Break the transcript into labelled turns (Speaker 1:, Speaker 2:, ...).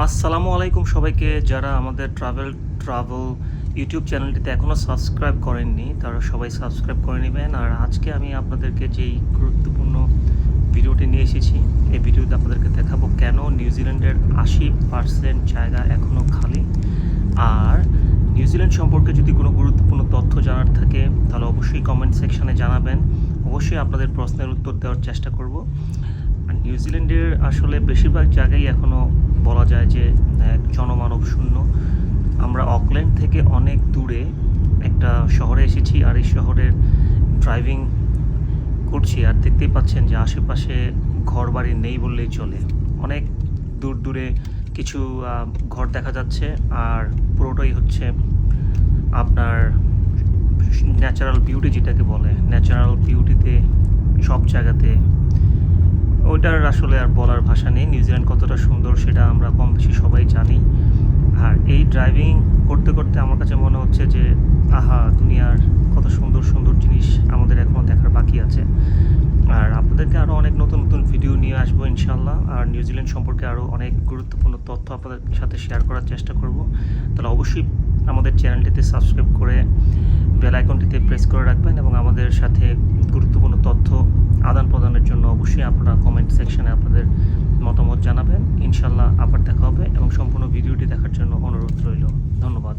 Speaker 1: আসসালামু আলাইকুম সবাইকে। যারা আমাদের ট্রাভেল ইউটিউব চ্যানেলটিতে এখনও সাবস্ক্রাইব করেননি তারা সবাই সাবস্ক্রাইব করে নেবেন। আর আজকে আমি আপনাদেরকে যেই গুরুত্বপূর্ণ ভিডিওটি নিয়ে এসেছি, এই ভিডিওতে আপনাদেরকে দেখাবো কেন নিউজিল্যান্ডের 80% জায়গা এখনও খালি। আর নিউজিল্যান্ড সম্পর্কে যদি কোনো গুরুত্বপূর্ণ তথ্য জানার থাকে তাহলে অবশ্যই কমেন্ট সেকশানে জানাবেন। অবশ্যই আপনাদের প্রশ্নের উত্তর দেওয়ার চেষ্টা করব। আর নিউজিল্যান্ডের আসলে বেশিরভাগ জায়গায় এখনও বলা যায় যে জনমানব শূন্য। আমরা অকল্যান্ড থেকে অনেক দূরে একটা শহরে এসেছি, আর এই শহরের ড্রাইভিং করছি আর দেখতেই পাচ্ছেন যে আশেপাশে ঘর বাড়ি নেই বললেই চলে। অনেক দূরে কিছু ঘর দেখা যাচ্ছে, আর পুরোটাই হচ্ছে আপনার ন্যাচারাল বিউটি, যেটাকে বলে ন্যাচারাল বিউটিতে সব জায়গাতে ওইটার আসলে আর বলার ভাষা নেই। নিউজিল্যান্ড কতটা সুন্দর সেটা আমরা কম বেশি সবাই জানি। আর এই ড্রাইভিং করতে করতে আমার কাছে মনে হচ্ছে যে দুনিয়ার কত সুন্দর সুন্দর জিনিস আমাদের এখনও দেখার বাকি আছে। আর আপনাদেরকে আরও অনেক নতুন নতুন ভিডিও নিয়ে আসবো ইনশাল্লাহ। আর নিউজিল্যান্ড সম্পর্কে আরও অনেক গুরুত্বপূর্ণ তথ্য আপনাদের সাথে শেয়ার করার চেষ্টা করব। তাহলে অবশ্যই আমাদের চ্যানেলটিতে সাবস্ক্রাইব করে বেল আইকনটিতে প্রেস করে রাখবেন, এবং আমাদের সাথে গুরুত্বপূর্ণ তথ্য আদান প্রদানের জন্য অবশ্যই আপনারা কমেন্ট সেকশনে আপনাদের মতামত জানাবেন। ইনশাল্লাহ আবার দেখা হবে, এবং সম্পূর্ণ ভিডিওটি দেখার জন্য অনুরোধ রইল। ধন্যবাদ।